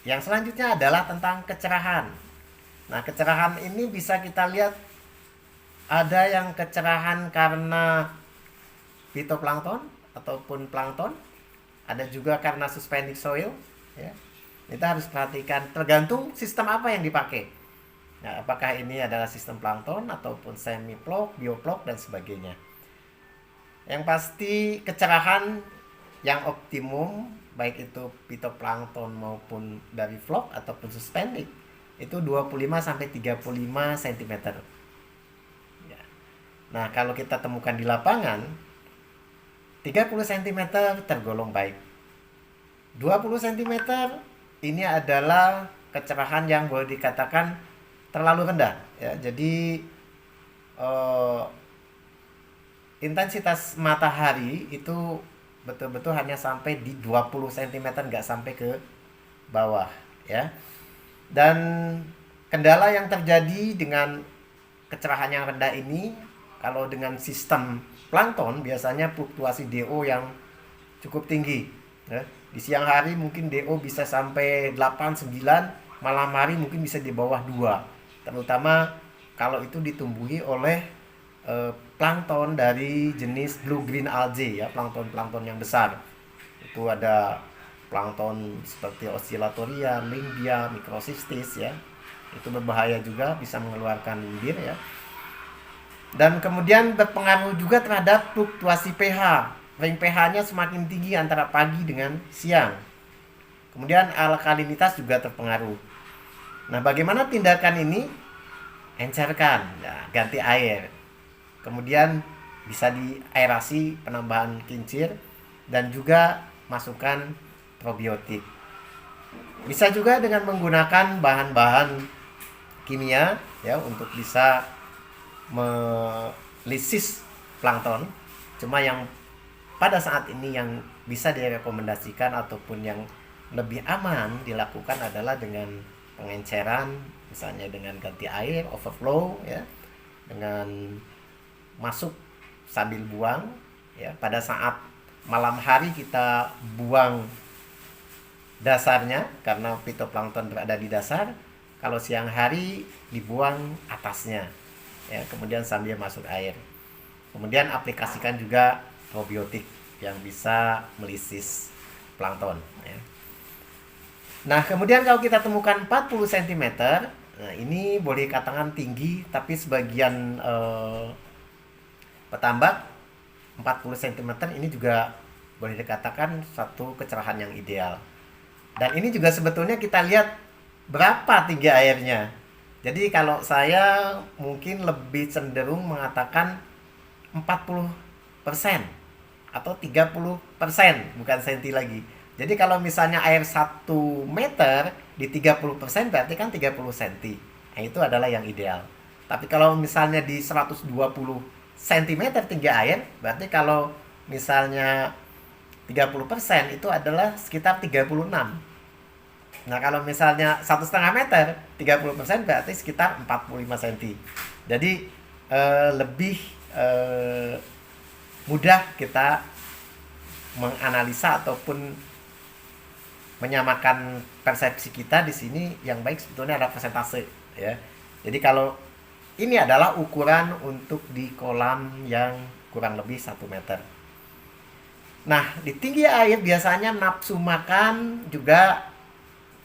Yang selanjutnya adalah tentang kecerahan. Nah, kecerahan ini bisa kita lihat ada yang kecerahan karena fitoplankton ataupun plankton, ada juga karena suspended soil, ya. Kita harus perhatikan tergantung sistem apa yang dipakai. Nah, apakah ini adalah sistem plankton ataupun semi plog, bioplog dan sebagainya. Yang pasti kecerahan yang optimum baik itu fitoplankton maupun dari vlog ataupun suspended itu 25 sampai 35 cm. Ya. Nah, kalau kita temukan di lapangan 30 cm tergolong baik. 20 cm ini adalah kecerahan yang boleh dikatakan terlalu rendah, ya. Jadi eh, intensitas matahari itu betul-betul hanya sampai di 20 cm, nggak sampai ke bawah, ya. Dan kendala yang terjadi dengan kecerahan yang rendah ini, kalau dengan sistem plankton biasanya fluktuasi DO yang cukup tinggi, ya. Di siang hari mungkin DO bisa sampai 8, 9, malam hari mungkin bisa di bawah 2. Terutama kalau itu ditumbuhi oleh plankton dari jenis blue green algae, ya, plankton-plankton yang besar. Itu ada plankton seperti Oscillatoria, Limbia, Microcystis, ya. Itu berbahaya juga, bisa mengeluarkan lendir, ya. Dan kemudian berpengaruh juga terhadap fluktuasi pH. Range pH-nya semakin tinggi antara pagi dengan siang. Kemudian alkalinitas juga terpengaruh. Nah, bagaimana tindakan ini? Encerkan, ya, ganti air. Kemudian bisa diaerasi, penambahan kincir, dan juga masukkan probiotik. Bisa juga dengan menggunakan bahan-bahan kimia, ya, untuk bisa melisis plankton. Cuma yang pada saat ini yang bisa direkomendasikan ataupun yang lebih aman dilakukan adalah dengan pengenceran, misalnya dengan ganti air, overflow, ya, dengan masuk sambil buang, ya. Pada saat malam hari kita buang dasarnya karena fitoplankton berada di dasar. Kalau siang hari dibuang atasnya, ya, kemudian sambil masuk air. Kemudian aplikasikan juga probiotik yang bisa melisis plankton, ya. Nah, kemudian kalau kita temukan 40 cm, nah ini boleh dikatakan tinggi, tapi sebagian petambak 40 cm ini juga boleh dikatakan satu kecerahan yang ideal. Dan ini juga sebetulnya kita lihat berapa tinggi airnya. Jadi kalau saya mungkin lebih cenderung mengatakan 40% atau 30%, bukan senti lagi. Jadi kalau misalnya air 1 meter di 30% berarti kan 30 cm. Nah, itu adalah yang ideal. Tapi kalau misalnya di 120 cm tinggi air, berarti kalau misalnya 30% itu adalah sekitar 36. Nah, kalau misalnya 1,5 meter 30% berarti sekitar 45 cm. Jadi lebih mudah kita menganalisa ataupun menyamakan persepsi kita di sini. Yang baik sebetulnya ada persentase, ya. Jadi kalau ini adalah ukuran untuk di kolam yang kurang lebih 1 meter. Nah, di tinggi air biasanya nafsu makan juga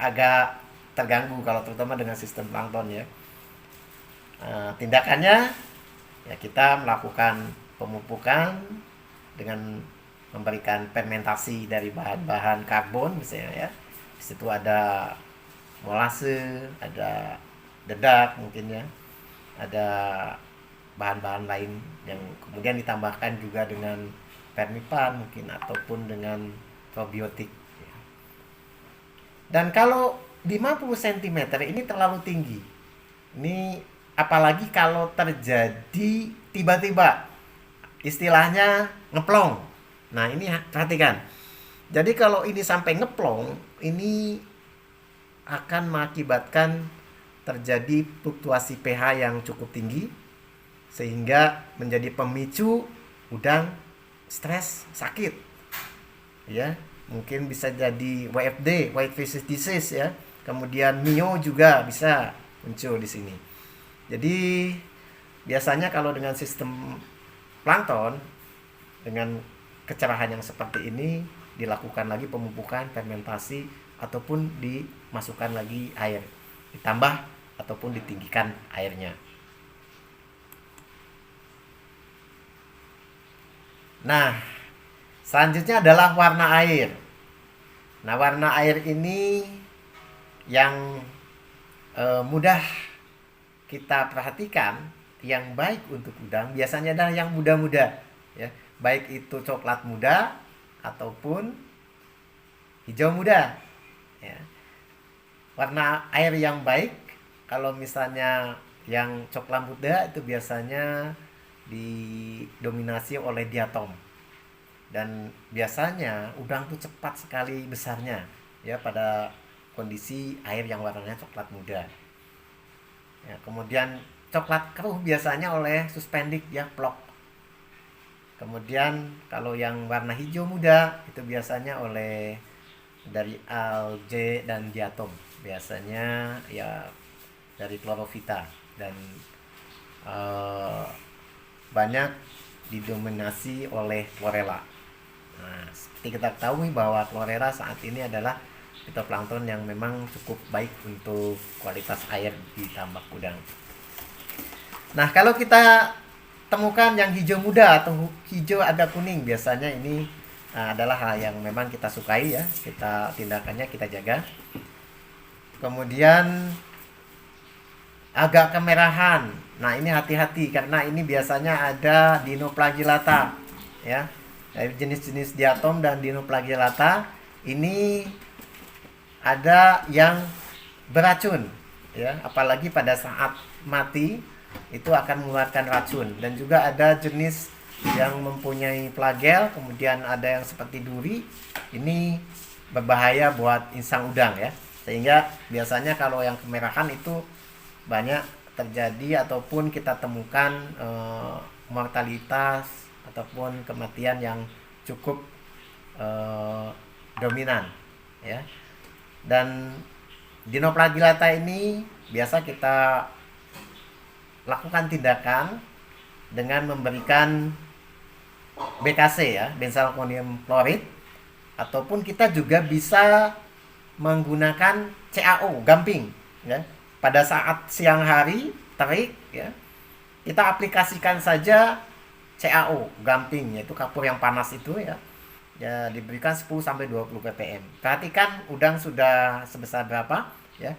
agak terganggu kalau terutama dengan sistem plankton, ya. Tindakannya, ya, kita melakukan pemupukan dengan memberikan fermentasi dari bahan-bahan karbon misalnya, ya. Di situ ada molase, ada dedak mungkin, ya. Ada bahan-bahan lain yang kemudian ditambahkan juga dengan vermipan mungkin ataupun dengan probiotik. Dan kalau 50 cm ini terlalu tinggi. Ini apalagi kalau terjadi tiba-tiba, istilahnya ngeplong. Nah, ini perhatikan. Jadi kalau ini sampai ngeplong, ini akan mengakibatkan terjadi fluktuasi pH yang cukup tinggi sehingga menjadi pemicu udang stres, sakit, ya. Mungkin bisa jadi WFD, white fishes disease, ya. kemudian mio juga bisa muncul di sini. Jadi biasanya kalau dengan sistem plankton dengan kecerahan yang seperti ini dilakukan lagi pemupukan, fermentasi ataupun dimasukkan lagi air, ditambah ataupun ditinggikan airnya. Nah, selanjutnya adalah warna air. Nah, warna air ini yang mudah kita perhatikan, yang baik untuk udang biasanya adalah yang muda-muda, ya, baik itu coklat muda ataupun hijau muda, ya. Warna air yang baik, kalau misalnya yang coklat muda itu biasanya didominasi oleh diatom, dan biasanya udang tuh cepat sekali besarnya, ya, pada kondisi air yang warnanya coklat muda. Ya, kemudian coklat keruh biasanya oleh suspendik, ya, plok. Kemudian kalau yang warna hijau muda itu biasanya oleh dari algae dan diatom, biasanya ya dari chlorophyta, dan banyak didominasi oleh chlorella. Nah, seperti kita ketahui bahwa chlorella saat ini adalah fitoplankton yang memang cukup baik untuk kualitas air di tambak udang. Nah, kalau kita temukan yang hijau muda atau hijau agak kuning, biasanya ini adalah hal yang memang kita sukai, ya, kita tindakannya kita jaga. Kemudian agak kemerahan, nah ini hati-hati karena ini biasanya ada dinoflagellata, ya, dari jenis-jenis diatom dan dinoflagellata ini ada yang beracun, ya, apalagi pada saat mati itu akan mengeluarkan racun. Dan juga ada jenis yang mempunyai flagel, kemudian ada yang seperti duri, ini berbahaya buat insang udang, ya, sehingga biasanya kalau yang kemerahan itu banyak terjadi ataupun kita temukan mortalitas ataupun kematian yang cukup dominan, ya. Dan dinoflagellata ini biasa kita lakukan tindakan dengan memberikan BKC, ya, benzalkonium klorid, ataupun kita juga bisa menggunakan CaO gamping, ya. Pada saat siang hari terik, ya, kita aplikasikan saja CaO gamping, yaitu kapur yang panas itu, ya, ya, diberikan 10 sampai 20 ppm. Perhatikan udang sudah sebesar berapa, ya.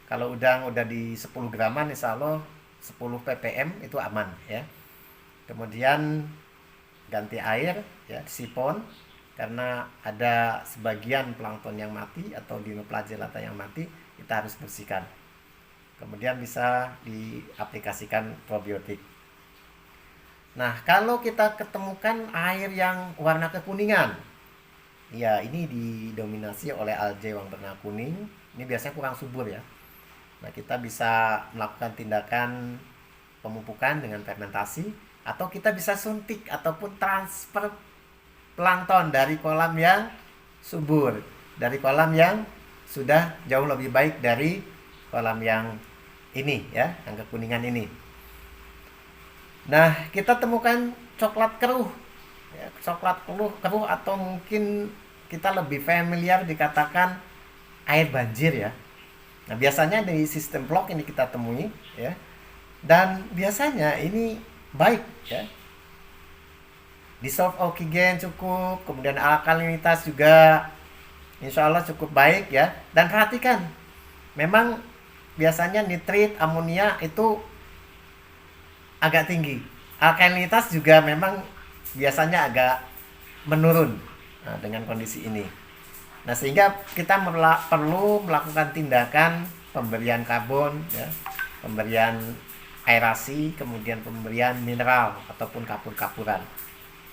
Kalau udang udah di 10 graman, insya Allah 10 ppm itu aman, ya. Kemudian ganti air, ya, sipon, karena ada sebagian plankton yang mati atau dinoflagellata yang mati, kita harus bersihkan. Kemudian bisa diaplikasikan probiotik. Nah, kalau kita ketemukan air yang warna kekuningan, ya, ini didominasi oleh algae yang warna kuning, ini biasanya kurang subur, ya. Nah, kita bisa melakukan tindakan pemupukan dengan fermentasi, atau kita bisa suntik ataupun transfer plankton dari kolam yang subur, dari kolam yang sudah jauh lebih baik dari kolam yang ini, ya, yang kekuningan ini. Nah, kita temukan coklat keruh, ya, coklat keruh atau mungkin kita lebih familiar dikatakan air banjir, ya. Nah, biasanya dari sistem blok ini kita temui, ya, dan biasanya ini baik, ya. Dissolve oksigen cukup, kemudian alkalinitas juga insya Allah cukup baik, ya. Dan perhatikan, memang biasanya nitrit, amonia itu agak tinggi. Alkalinitas juga memang biasanya agak menurun, nah, dengan kondisi ini. Nah, sehingga kita perlu melakukan tindakan pemberian karbon, ya, pemberian aerasi, kemudian pemberian mineral ataupun kapur-kapuran.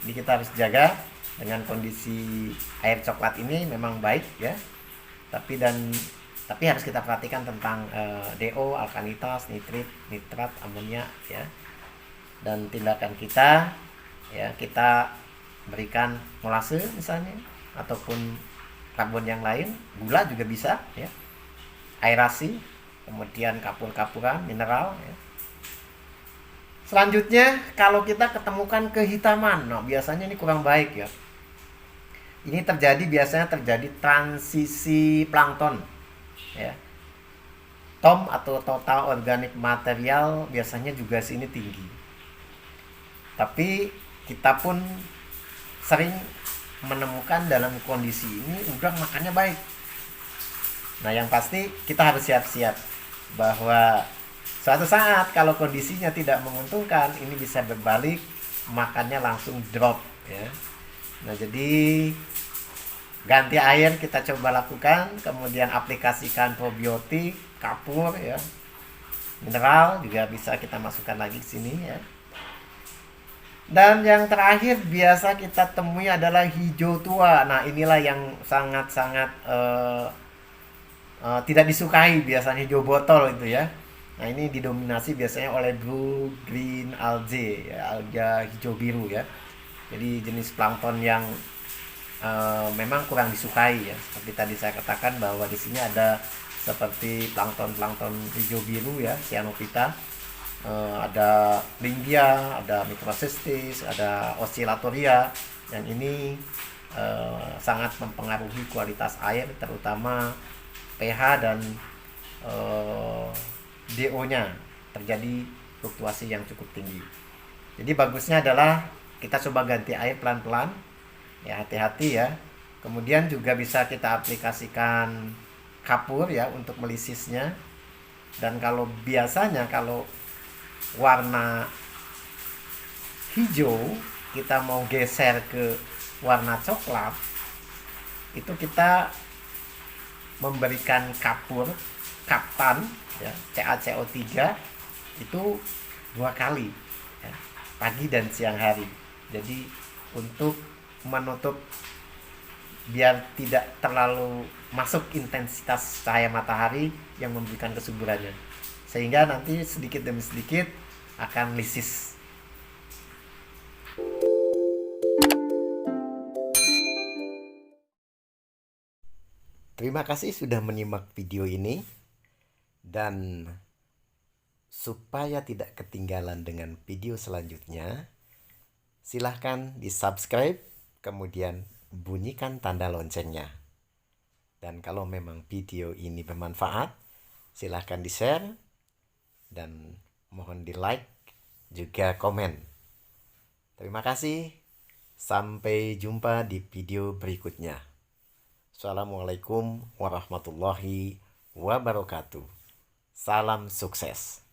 Jadi kita harus jaga dengan kondisi air coklat ini memang baik, ya. Tapi harus kita perhatikan tentang DO, alkalinitas, nitrit, nitrat, amonia, ya. Dan tindakan kita, ya, kita berikan molase misalnya, ataupun karbon yang lain, gula juga bisa, ya. aerasi, kemudian kapur-kapuran, mineral. Ya. Selanjutnya, kalau kita ketemukan kehitaman, nah biasanya ini kurang baik ya. Ini biasanya terjadi transisi plankton. Ya. TOM atau total organic material biasanya juga sini tinggi. Tapi kita pun sering menemukan dalam kondisi ini udang makannya baik. Nah, yang pasti kita harus siap-siap bahwa suatu saat kalau kondisinya tidak menguntungkan, ini bisa berbalik, makannya langsung drop ya. Nah, jadi ganti air kita coba lakukan, kemudian aplikasikan probiotik, kapur ya. Mineral juga bisa kita masukkan lagi ke sini ya. Dan yang terakhir biasa kita temui adalah hijau tua. Nah, inilah yang sangat-sangat tidak disukai biasanya, hijau botol itu ya. Nah, ini didominasi biasanya oleh blue green algae, ya, alga hijau biru ya. Jadi jenis plankton yang memang kurang disukai ya. Seperti tadi saya katakan bahwa di sini ada seperti plankton-plankton hijau biru ya, cyanophyta, ada Lingia, ada Microcystis, ada Oscillatoria, yang ini sangat mempengaruhi kualitas air, terutama pH dan DO-nya terjadi fluktuasi yang cukup tinggi. Jadi bagusnya adalah kita coba ganti air pelan-pelan, ya hati-hati ya. Kemudian juga bisa kita aplikasikan kapur ya untuk melisisnya. Dan kalau biasanya kalau warna hijau kita mau geser ke warna coklat, itu kita memberikan kapur kaptan ya, CaCO3 itu 2 kali ya, pagi dan siang hari. Jadi untuk menutup biar tidak terlalu masuk intensitas cahaya matahari yang memberikan kesuburannya, sehingga nanti sedikit demi sedikit akan lisis. Terima kasih sudah menyimak video ini, dan supaya tidak ketinggalan dengan video selanjutnya, silahkan di subscribe, kemudian bunyikan tanda loncengnya. Dan kalau memang video ini bermanfaat, silahkan di share, dan mohon di like, juga komen. Terima kasih, sampai jumpa di video berikutnya. Assalamualaikum warahmatullahi wabarakatuh. Salam sukses.